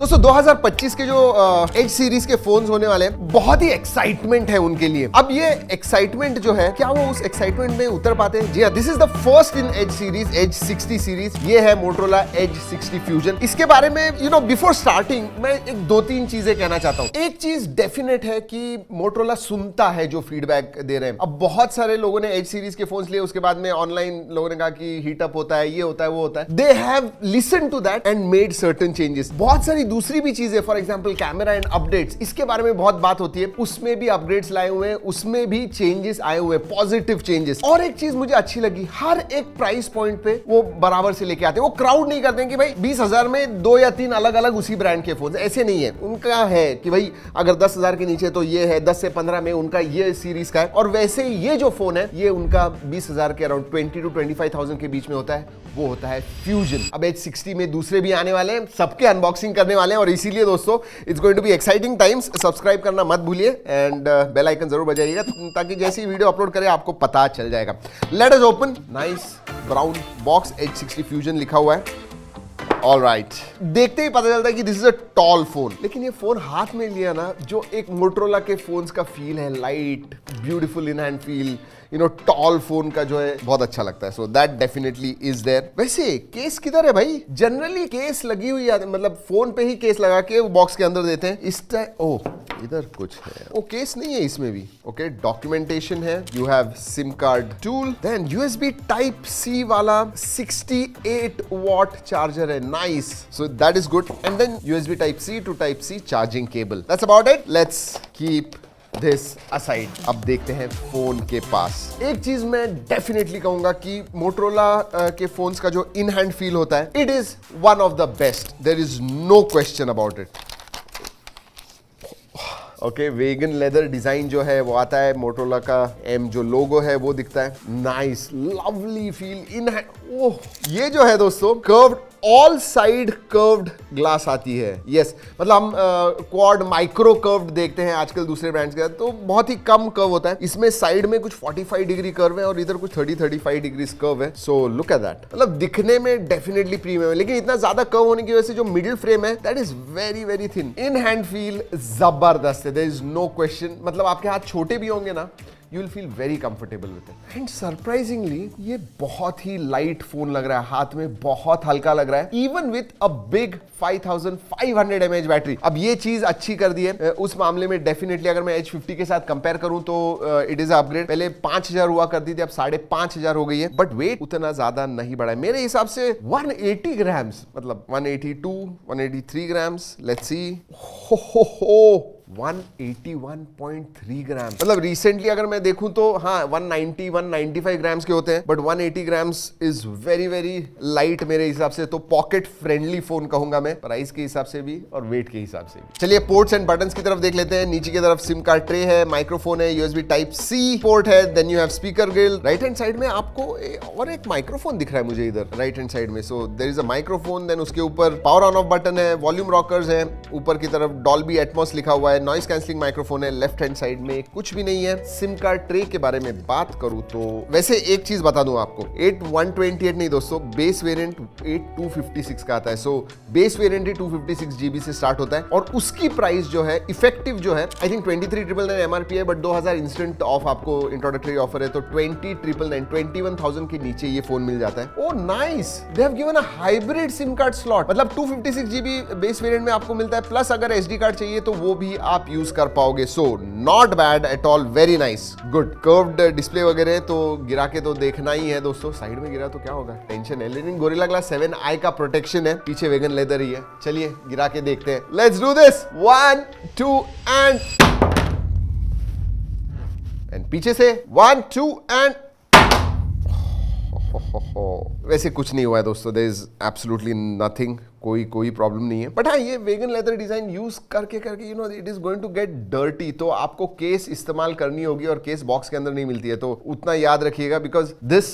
दोस्तों 2025 के जो एज सीरीज के फोन्स होने वाले हैं, बहुत ही एक्साइटमेंट है उनके लिए। अब ये एक्साइटमेंट जो है, क्या वो उस एक्साइटमेंट में उतर पाते हैं? जी हाँ, this is the first in Edge series, Edge 60 series. ये है मोटोरोला एज 60 फ्यूजन। इसके बारे में बिफोर स्टार्टिंग मैं एक दो तीन चीजें कहना चाहता हूँ। एक चीज डेफिनेट है कि मोटोरोला सुनता है जो फीडबैक दे रहे हैं। अब बहुत सारे लोगों ने एज सीरीज के फोन्स लिए, उसके बाद में ऑनलाइन लोगों ने कहा कि हीटअप होता है, ये होता है, वो होता है। They have listen to that and made certain changes. बहुत सारी दूसरी भी चीजें, for example camera and updates, इसके बारे में बहुत बात होती है, उसमें भी अपग्रेड्स लाए हुए हैं, उसमें भी चेंजेस आए हुए हैं, पॉजिटिव चेंजेस। और एक चीज मुझे अच्छी लगी, हर एक प्राइस पॉइंट पे वो बराबर से लेके आते हैं। वो क्राउड नहीं करते हैं कि भाई 20,000 में 2 या 3 अलग अलग उसी ब्रांड के फोन, ऐसे नहीं है। उनका है कि भाई अगर 10,000 के नीचे तो ये है, 10 से 15 में उनका ये सीरीज का है। और वैसे ये जो फोन है ये उनका 20,000 के अराउंड 20 to 25,000 के बीच में होता है, वो होता है फ्यूजन। अब एज 60 में दूसरे भी आने वाले हैं, सबके अनबॉक्सिंग करने वाले हैं। और इसीलिए दोस्तों it's going to be exciting times. Subscribe करना मत भूलिए एंड बेल आइकन जरूर बजाइएगा ताकि जैसी वीडियो अपलोड करें आपको पता चल जाएगा। Let us open. Nice brown box, Edge 60 Fusion लिखा हुआ है। ऑल राइट, देखते ही पता चलता है कि this is a tall phone. लेकिन ये फोन हाथ में लिया ना, जो एक मोटोरोला के फोन्स का फील है, light, beautiful in hand feel, tall phone का जो है, बहुत अच्छा लगता है। So that definitely is there. वैसे केस किधर है भाई? जनरली केस लगी हुई है, मतलब फोन पे ही केस लगा के बॉक्स के अंदर देते हैं। इस ओ इधर कुछ है, ओ केस नहीं है इसमें भी। ओके, डॉक्यूमेंटेशन है, you have SIM card tool, then USB type C वाला 68 वॉट चार्जर है। Nice, so that is good. And then USB type C to type C charging cable. That's about it. Let's keep this aside. अब देखते हैं phone के पास। एक चीज मैं definitely कहूंगा कि मोटोरोला के फोन्स का जो इन हैंड फील होता है, it is one of the best. There is no question about it. Okay, vegan leather design जो है वो आता है, मोटोरोला का एम जो लोगो है वो दिखता है। Nice, lovely feel in hand. Oh, ये जो है दोस्तों curved, all side curved glass आती है। यस, मतलब हम क्वाड माइक्रो कर्व्ड देखते हैं आजकल दूसरे ब्रांड्स के, तो बहुत ही कम कर्व होता है। इसमें साइड में कुछ 45 डिग्री कर्व है और इधर कुछ 30-35 डिग्री कर्व है। So look at that. मतलब दिखने में डेफिनेटली प्रीमियम है, लेकिन इतना ज्यादा कर्व होने की वजह से जो मिडिल फ्रेम है that is very very thin. In hand feel जबरदस्त है, देयर इज नो क्वेश्चन। मतलब आपके हाथ छोटे भी होंगे ना, you will feel very comfortable with it. And surprisingly, ये बहुत ही लाइट फोन लग रहा है, हाथ में बहुत हल्का लग रहा है, even with a big 5500 mAh battery. अब ये चीज अच्छी कर दी है उस मामले में। डेफिनेटली अगर मैं H50 के साथ कंपेयर करूं तो इट इज अपग्रेड। पहले 5000 हुआ करती थी, अब 5,500 हो गई है, बट वेट उतना ज्यादा नहीं बढ़ा है मेरे हिसाब से। 180 ग्राम्स, मतलब 182, 183 ग्राम्स। लेट्स सी, हो 181.3 ग्राम। मतलब रिसेंटली अगर मैं देखूं तो हाँ 190, 195 ग्राम्स के होते हैं, but 180 grams is very very light मेरे हिसाब से। तो पॉकेट फ्रेंडली फोन कहूंगा मैं, प्राइस के हिसाब से भी और वेट के हिसाब से भी। चलिए पोर्ट्स एंड बटन्स की तरफ देख लेते हैं। नीचे की तरफ सिम कार्ड ट्रे है, माइक्रोफोन है, यूएसबी टाइप सी पोर्ट है, then you have speaker grill. Right hand side में आपको और एक माइक्रोफोन दिख रहा है मुझे इधर राइट हैंड साइड में। So there is a microphone, then उसके ऊपर पावर ऑन ऑफ बटन है, वॉल्यूम रॉकर्स है, ऊपर की तरफ डॉल्बी एटमॉस लिखा हुआ है, नॉइस कैंसलिंग माइक्रोफोन है। लेफ्ट हैंड साइड में कुछ भी नहीं है। सिम कार्ड ट्रे के बारे में बात करूं तो वैसे एक चीज बता दूं आपको, 8128 नहीं दोस्तों, बेस वेरिएंट 8256 का आता है। सो बेस वेरिएंट ही 256 GB से स्टार्ट होता है और उसकी प्राइस जो है इफेक्टिव जो है आई थिंक 23,999 एमआरपी है, बट 2000 इंस्टेंट ऑफ आपको इंट्रोडक्टरी ऑफर है, तो 20,999, 21,000 के नीचे ये फोन मिल जाता है। Oh nice, they have given a hybrid SIM card slot. मतलब 256 GB बेस वेरिएंट में आपको मिलता है, प्लस अगर SD कार्ड चाहिए तो वो भी आप यूज कर पाओगे। So not bad at all, very nice, good. Curved display वगैरह तो गिरा के तो देखना ही है दोस्तों। साइड में गिरा तो क्या होगा, टेंशन है, लेकिन गोरिल्ला ग्लास 7i का प्रोटेक्शन है, पीछे वेगन लेदर ही है। चलिए गिरा के देखते हैं। Let's do this. 1 2 एंड पीछे से 1 2 एंड वैसे कुछ नहीं हुआ है दोस्तों, देयर इज एब्सोल्युटली नथिंग, कोई प्रॉब्लम नहीं है। बट हाँ, ये वेगन लेदर डिजाइन यूज करके it is going to get dirty, तो आपको केस इस्तेमाल करनी होगी और केस बॉक्स के अंदर नहीं मिलती है, तो उतना याद रखिएगा, बिकॉज दिस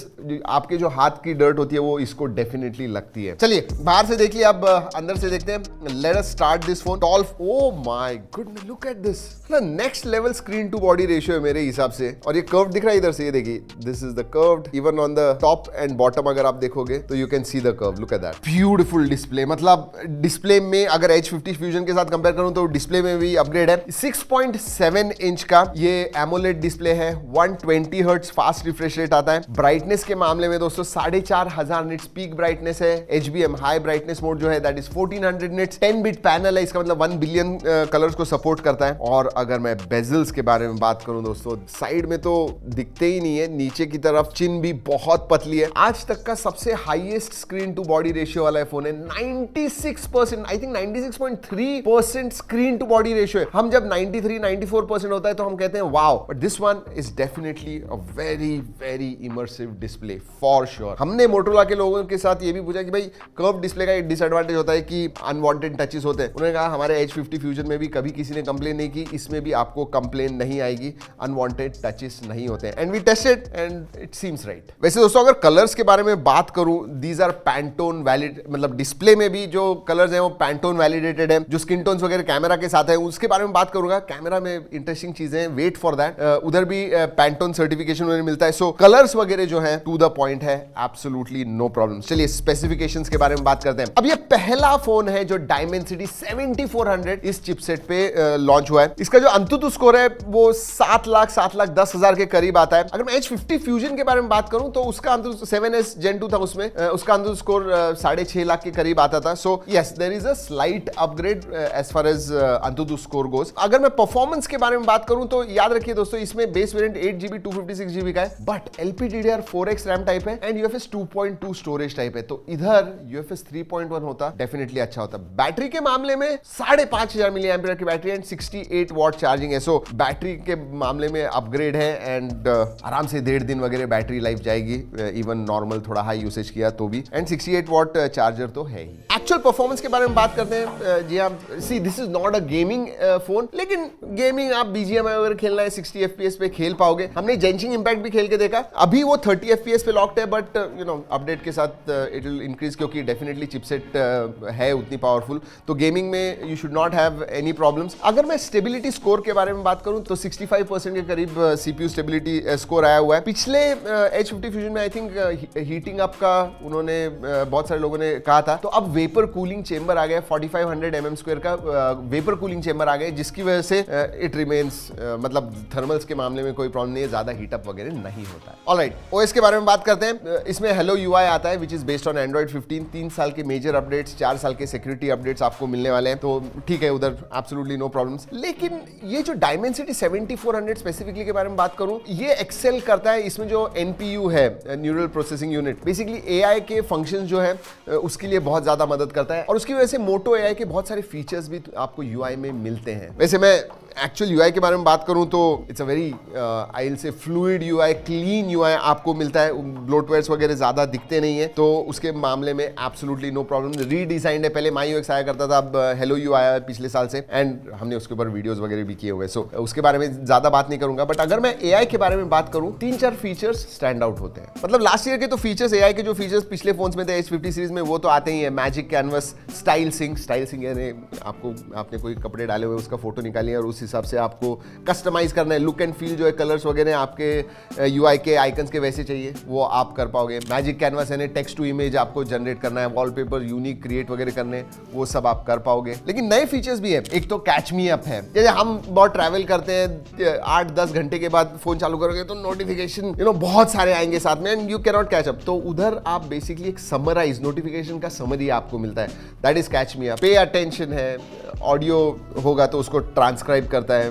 आपके जो हाथ की डर्ट होती है वो इसको डेफिनेटली लगती है। चलिए बाहर से देख लिया, अब अंदर से देखते हैं। Let us start this phone. Tall, oh my goodness, look at this. Next level screen to body ratio है मेरे हिसाब से। और ये कर्व दिख रहा है इधर से, ये देखिए, this is the curved, even on the top and bottom अगर आप देखोगे तो you can see the curve, look at that beautiful display. मतलब डिस्प्ले में अगर H50 फ्यूजन के साथ कंपेयर करूं तो डिस्प्ले में भी अपग्रेड है। 6.7 इंच का ये एमोलेड डिस्प्ले है, 120 हर्ट्ज फास्ट रिफ्रेश रेट आता है। ब्राइटनेस के मामले में दोस्तों 4500 निट्स पीक ब्राइटनेस है। HBM हाई ब्राइटनेस मोड जो है that is 1400 nits. 10 bit panel है, इसका मतलब 1 बिलियन कलर्स को सपोर्ट करता है। और अगर मैं बेजल्स के बारे में बात करूं दोस्तों, साइड में तो दिखते ही नहीं है, नीचे की तरफ चिन भी बहुत पतली है। आज तक का सबसे highest screen to body ratio वाला फोन है, 96%, I think 96.3% screen to body ratio है। हम जब 93-94% होता है तो हम कहते हैं wow, but this one is definitely a very very immersive display for sure. हमने मोटोरोला के लोगों के साथ ये भी पूछा कि भाई कर्व डिस्प्ले का एक डिसएडवांटेज होता है कि अनवांटेड टचेस होते हैं। उन्होंने कहा हमारे H50 फ्यूजन में भी कभी किसी ने कंप्लेन नहीं की, इसमें भी आपको कंप्लेन नहीं आएगी, अनवांटेड टचेस नहीं होते हैं। And we tested and it seems right. वैसे दोस्तों अगर कलर्स के बारे में बात करूं, दीज आर पैंटोन वैलिड, मतलब डिस्प्ले में भी जो कलर्स हैं वो पैंटोन वैलिडेटेड है। जो स्किन टोन्स वगैरह कैमरा के साथ है उसके बारे में बात करूंगा। कैमरा में इंटरेस्टिंग चीजें, वेट फॉर दैट, उधर भी पैंटोन सर्टिफिकेशन उन्हें मिलता है। सो कलर्स वगैरह जो है टू द पॉइंट है, एब्सोल्युटली नो प्रॉब्लम। चलिए स्पेसिफिकेशंस के बारे में बात करते हैं। अब ये पहला फोन है जो डायमेंसिटी 7400 इस चिपसेट पे लॉन्च हुआ है। इसका जो अंतुतु स्कोर है वो 7,10,000 के करीब आता है। अगर मैं H50 फ्यूजन के बारे में बात करूं तो उसका अंतुतु 7S Gen 2 था, उसमें उसका अंतुतु स्कोर 6.5 लाख के करीब आता था। So yes, there is a slight upgrade as far as AnTuTu score goes. अगर मैं परफॉर्मेंस के बारे में बात करूं तो याद रखिए दोस्तों, इसमें बेस वेरिएंट 8GB 256GB का है, बट LPDDR4X रैम टाइप है एंड UFS 2.2 स्टोरेज टाइप है। तो इधर UFS 3.1 होता डेफिनेटली अच्छा होता। बैटरी के मामले में 5500 मिली एम्पियर की बैटरी एंड 68 वॉट चार्जिंग है। सो बैटरी के मामले में अपग्रेड है एंड आराम से 1.5 दिन वगैरह बैटरी लाइफ जाएगी, इवन नॉर्मल थोड़ा हाई यूसेज किया तो भी। एंड 68 वॉट चार्जर तो है ही। एक्चुअल परफॉर्मेंस के बारे में बात करते हैं। जी आप see, this is not a gaming phone, लेकिन गेमिंग आप BGMI वगैरह खेलना है 60 FPS पे खेल पाओगे। हमने जेंशिंग इंपैक्ट भी खेल के देखा, अभी वो 30 FPS पे लॉक्ड है, बट यू नो अपडेट के साथ इट विल इंक्रीज, क्योंकि डेफिनेटली चिपसेट है उतनी पावरफुल। तो गेमिंग में you should not have any problems. अगर मैं स्टेबिलिटी स्कोर के बारे में बात करूं तो 65% के करीब CPU स्टेबिलिटी स्कोर आया हुआ है। पिछले H50 फ्यूजन में आई थिंक हीटिंग अप का उन्होंने बहुत सारे लोगों ने कहा था, तो अब वेपर कूलिंग चेंबर आ गया, 4500 mm² का वेपर कूलिंग चेंबर आ गया, जिसकी वजह से इट रिमेन्स, मतलब थर्मल्स के मामले में कोई प्रॉब्लम नहीं है, ज्यादा हीटअप वगैरह नहीं होता है। ऑलराइट, OS के बारे में बात करते हैं। इसमें हेलो UI आता है which is based on Android 15। 3 साल के मेजर अपडेट्स, 4 साल के सिक्योरिटी अपडेट्स आपको मिलने वाले हैं, तो ठीक है, उधर एब्सोल्युटली नो प्रॉब्लम्स। लेकिन ये जो डायमेंसिटी 7400 स्पेसिफिकली के बारे में बात करूं, ये एक्सेल करता है। इसमें जो NPU है, neural processing unit, basically AI के फंक्शंस जो है उसके लिए बहुत ज्यादा मदद करता है, और उसकी वजह से मोटो AI के बहुत सारे फीचर्स भी आपको UI में मिलते हैं। वैसे मैं एक्चुअल UI के बारे में बात करूं तो it's a very I will say fluid UI, clean UI आपको मिलता है। ब्लोटवेयर्स वगैरह ज्यादा दिखते नहीं है, तो उसके मामले में एब्सोल्युटली नो प्रॉब्लम। रीडिजाइंड है, पहले MyUX आया करता था, अब हेलो UI आया है पिछले साल से, एंड हमने उसके ऊपर वीडियोस वगैरह भी किए हुए, सो उसके बारे में ज्यादा बात नहीं करूंगा। बट अगर मैं AI के बारे में बात करूं, 3-4 फीचर्स स्टैंड आउट होते हैं। मतलब लास्ट ईयर के तो फीचर्स, AI के जो फीचर्स पिछले फोन्स में थे H50 सीरीज में, वो तो आते ही है। मैजिक कैनवस, स्टाइल सिंक यानी आपने कोई कपड़े डाले हुए उसका फोटो निकालिए और उस हिसाब से आपको कस्टमाइज करना है। लुक एंड फील जो है, कलर्स वगैरह आपके UI के आइकन्स के वैसे चाहिए, वो आप कर पाओगे। मैजिक कैनवस यानी टेक्स्ट टू इमेज आपको जनरेट करना है, वॉलपेपर यूनिक क्रिएट वगैरह करने, वो सब आप कर पाओगे। लेकिन नए फीचर्स भी है। एक तो कैच मी अप है, जैसे हम बहुत ट्रैवल करते हैं, 8-10 घंटे के बाद फोन चालू करोगे तो नोटिफिकेशन बहुत सारे आएंगे साथ में, and you can not catch up. तो उधर आप बेसिकली एक समराइज नोटिफिकेशन का समरी आपको मिलता है, that is catch me up. Pay attention है, ऑडियो होगा तो उसको ट्रांसक्राइब करता है,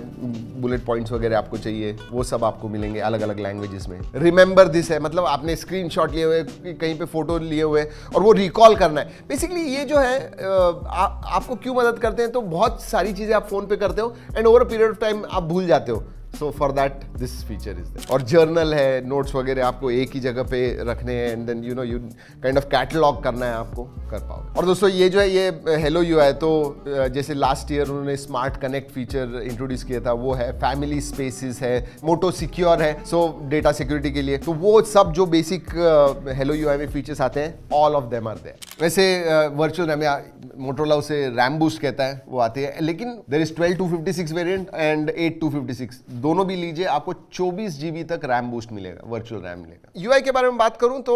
बुलेट पॉइंट्स वगैरह आपको चाहिए वो सब आपको मिलेंगे अलग अलग लैंग्वेजेस में। रिमेंबर दिस है, मतलब आपने स्क्रीनशॉट लिए हुए, कहीं पे फोटो लिए हुए और वो रिकॉल करना है। बेसिकली ये जो है आपको क्यों मदद करते हैं, तो बहुत सारी चीजें आप फोन पे करते हो and over a period of time आप भूल जाते हो, so for that this feature is there. और जर्नल है, नोट्स वगैरह आपको एक ही जगह पे रखने हैं and then you kind of catalogue करना है, आपको कर पाओगे। और दोस्तों ये जो है ये हेलो UI, तो जैसे लास्ट ईयर उन्होंने स्मार्ट कनेक्ट फीचर इंट्रोड्यूस किया था, वो है। फैमिली स्पेसेस है, मोटो सिक्योर है, सो डेटा सिक्योरिटी के लिए, तो वो सब जो बेसिक हेलो UI में फीचर्स आते हैं, all of them are there. वैसे वर्चुअल रैम, मोटोरोला उसे रैम बूस्ट कहता है, वो आती है। लेकिन देयर इज 12 256 वेरिएंट एंड 8 256, दोनों भी लीजिए, आपको 24 GB तक रैम बूस्ट मिलेगा, वर्चुअल रैम मिलेगा। यूआई के बारे में बात करूं तो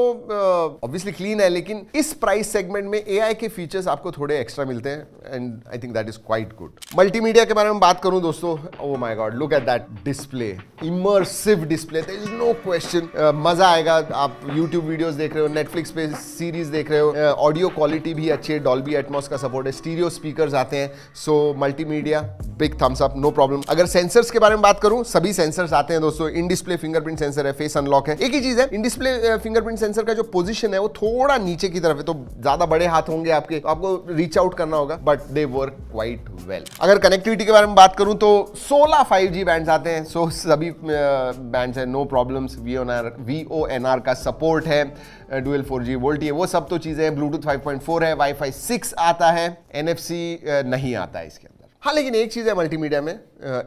ऑब्वियसली क्लीन है, लेकिन इस प्राइस सेगमेंट में एआई के फीचर्स आपको थोड़े एक्स्ट्रा मिलते हैं and I think that is quite good. Multimedia के बारे में बात करूं दोस्तों, oh my God, look at that display, immersive display, there is no question. मजा आएगा। आप YouTube वीडियोस देख रहे हो, नेटफ्लिक्स पे सीरीज देख रहे हो, ऑडियो क्वालिटी भी अच्छी है, डॉल्बी एटमॉस का सपोर्ट है, स्टीरियो स्पीकर्स आते हैं, so multimedia big thumbs up, no problem. अगर सेंसर्स के बारे में बात करूं, सभी सेंसर्स आते हैं दोस्तों। इन डिस्प्ले फिंगरप्रिंट सेंसर है, फेस अनलॉक है। एक ही चीज है, इन डिस्प्ले फिंगरप्रिंट सेंसर का जो पोजीशन है वो थोड़ा नीचे की तरफ है, तो ज्यादा बड़े हाथ होंगे आपके तो आपको रीच आउट करना होगा, but they work quite well. अगर कनेक्टिविटी के बारे में बात करूं तो 16 5G बैंड्स आते हैं, सो सभी बैंड्स हैं, नो प्रॉब्लम्स। VONR का सपोर्ट है, डुअल 4G वोल्टी है, वो सब तो चीजें हैं। ब्लूटूथ 5.4 है, वाईफाई 6 आता है, NFC नहीं आता है इसके अंदर। हाँ, लेकिन एक चीज है मल्टीमीडिया में,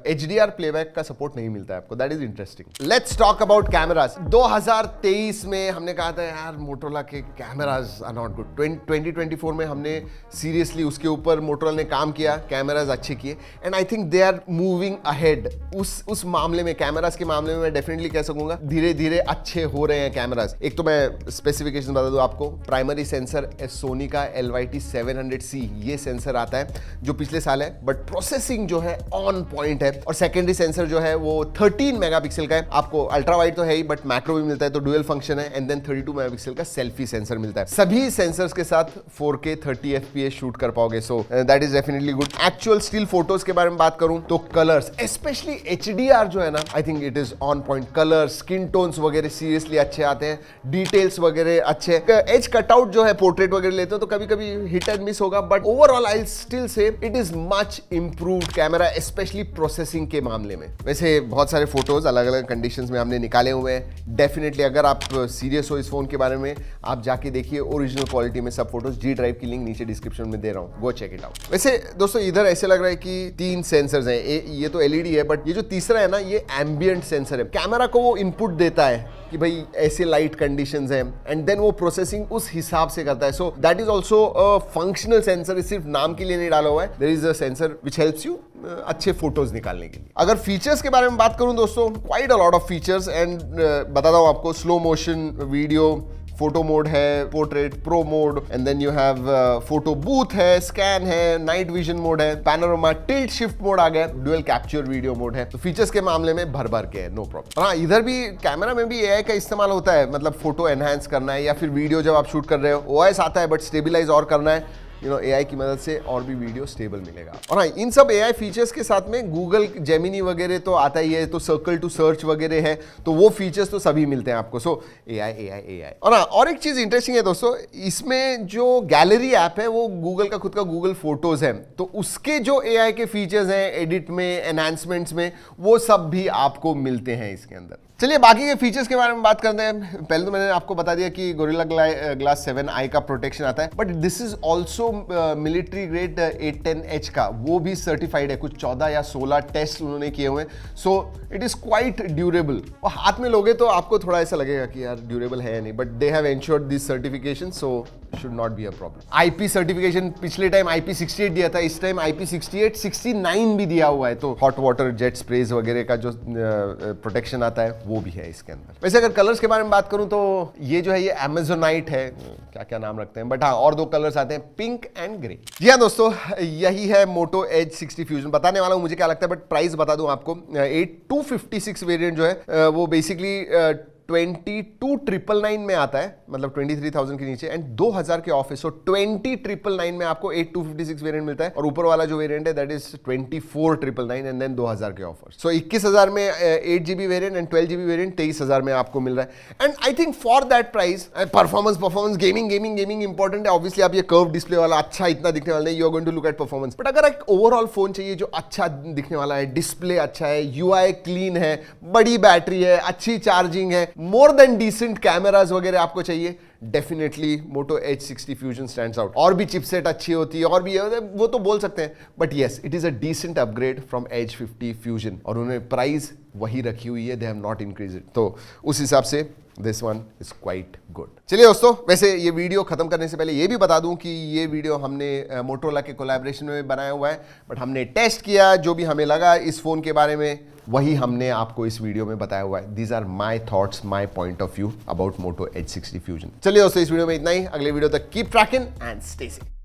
HDR प्लेबैक का सपोर्ट नहीं मिलता है आपको, that is interesting. Let's talk about cameras. 2023 में हमने कहा था यार मोटोरोला के कैमराज आर नॉट गुड। 2024 में हमने सीरियसली उसके ऊपर मोटोरोला ने काम किया, कैमराज अच्छे किए, and I think they are moving ahead. उस मामले में, कैमरास के मामले में मैं डेफिनेटली कह सकूंगा धीरे धीरे अच्छे हो रहे हैं कैमराज। एक तो मैं स्पेसिफिकेशन बता दूं आपको, प्राइमरी सेंसर सोनी का LYT 700C ये सेंसर आता है जो पिछले साल है, बट प्रोसेसिंग जो है ऑन पॉइंट है। और सेकेंडरी सेंसर जो है वो 13 मेगापिक्सल का है, आपको अल्ट्रा वाइड तो है ही बट मैक्रो भी मिलता है, तो डुअल फंक्शन है। एंड देन 32 मेगापिक्सल का सेल्फी सेंसर मिलता है। सभी सेंसर्स के साथ 4K 30 FPS शूट कर पाओगे, सो that is definitely good. Actual still photos के बारे में बात करूं तो कलर्स, स्पेशली HDR जो है ना, I think it is on point. Colour, skin tones वगैरह सीरियसली अच्छे आते हैं, डिटेल्स वगैरह अच्छे। एज कटआउट जो है, पोर्ट्रेट वगैरह लेते हो तो कभी कभी हिट एंड मिस होगा, but overall I still say it is much improved camera, specially processing के मामले में। वैसे बहुत सारे फोटोज अलग अलग कंडीशंस में हमने निकाले हुए हैं। डेफिनेटली अगर आप सीरियस हो इस फोन के बारे में, आप जाके देखिए ओरिजिनल क्वालिटी में सब फोटोज। G ड्राइव की लिंक नीचे डिस्क्रिप्शन में दे रहा हूं, गो चेक इट आउट। वैसे दोस्तों इधर ऐसे लग रहा है कि 3 सेंसर्स हैं, ये तो LED है, बट ये जो तीसरा है ना, ये एम्बियंट सेंसर है। कैमरा को वो इनपुट देता है कि भाई ऐसे लाइट कंडीशंस हैं, एंड देन वो प्रोसेसिंग उस हिसाब से करता है। So that is also a functional sensor, सिर्फ नाम के लिए नहीं डाला हुआ है। There is a sensor which helps you अच्छे फोटोज निकालने के लिए। अगर फीचर्स के बारे में बात करूं दोस्तों, quite a lot of features, and बताता हूं आपको। Slow motion video, photo mode है, portrait pro mode, and then you have photo booth है, स्कैन है, नाइट विजन मोड है, पैनोरामा, टिल्ट शिफ्ट मोड आ गया, डुअल कैप्चर वीडियो मोड है। तो फीचर्स के मामले में भर भर के है, नो प्रॉब्लम। हाँ, इधर भी कैमरा में भी AI का इस्तेमाल होता है, मतलब फोटो एनहांस करना है या फिर वीडियो जब आप शूट कर रहे हो OIS आता है, बट स्टेबिलाइज और करना है, AI की मदद से और भी वीडियो स्टेबल मिलेगा। और हाँ, इन सब AI फीचर्स के साथ में गूगल जेमिनी वगैरह तो आता ही है, तो सर्कल टू सर्च वगैरह है, तो वो फीचर्स तो सभी मिलते हैं आपको। सो AI। और हाँ, और एक चीज इंटरेस्टिंग है दोस्तों, इसमें जो गैलरी ऐप है वो गूगल का खुद का गूगल फोटोज है, तो उसके जो AI के फीचर्स हैं एडिट में, एनहांसमेंट्स में, वो सब भी आपको मिलते हैं इसके अंदर। चलिए बाकी के फीचर्स के बारे में बात करते हैं। पहले तो मैंने आपको बता दिया कि गोरिल्ला ग्लास 7i का प्रोटेक्शन आता है, but this is also military grade 810H का, वो भी सर्टिफाइड है। कुछ 14 या 16 टेस्ट उन्होंने किए हुए हैं, so it is quite durable. और हाथ में लोगे तो आपको थोड़ा ऐसा लगेगा कि यार ड्यूरेबल है या नहीं, but they have ensured this certification, so should not be a problem. IP certification पिछले टाइम IP68 दिया था, इस टाइम IP68 69 भी दिया हुआ है, तो हॉट वाटर जेट स्प्रेज वगैरह का जो प्रोटेक्शन आता है वो भी है इसके अंदर। वैसे अगर कलर्स के बारे में बात करूं तो ये जो है ये अमेजोनाइट है, क्या क्या नाम रखते हैं, बट हाँ और 2 कलर्स आते हैं, पिंक एंड ग्रे। जी हाँ दोस्तों, यही है मोटो एज 60 फ्यूजन। बताने वाला हूं मुझे क्या लगता है, बट प्राइस बता दूं आपको। 8256 वेरिएंट जो है वो बेसिकली 22,999 में आता है, मतलब 23,000 के नीचे, एंड 2,000 के ऑफ है। सो 20,999 में आपको 8256 वेरिएंट मिलता है, और ऊपर वाला जो वेरिएंट है दैट इज 24,999 एंड देन 2,000 के ऑफर। सो 21,000 में 8GB variant and 12GB variant 23,000 में आपको मिल रहा है। And I think for that price, performance gaming important है। ऑब्वियसली आप ये कर्व डिस्प्ले वाला अच्छा इतना दिखने वाला नहीं, you are going to look at performance, but अगर एक ओवरऑल फोन चाहिए जो अच्छा दिखने वाला है, डिस्प्ले अच्छा है, UI क्लीन है, बड़ी बैटरी है, अच्छी चार्जिंग है, मोर देन डिसेंट कैमरास वगैरह आपको चाहिए, definitely Moto Edge 60 fusion stands out. और भी चिपसेट अच्छी होती है और भी वो तो बोल सकते हैं, but yes it is a decent upgrade from Edge 50 Fusion, और उन्होंने प्राइस वही रखी हुई है, they have not increase it. तो उस हिसाब से this one is quite good. चलिए दोस्तों, वैसे ये वीडियो खत्म करने से पहले ये भी बता दूं कि ये वीडियो हमने मोटोरोला के कोलैबोरेशन में बनाया हुआ है, बट हमने टेस्ट किया, जो भी हमें लगा इस फोन के बारे में वही हमने आपको इस वीडियो में बताया हुआ है। These are my thoughts, my point of view about Moto H60 Fusion. चलिए दोस्तों, इस वीडियो में इतना ही। अगले वीडियो तक keep trekking and stay safe.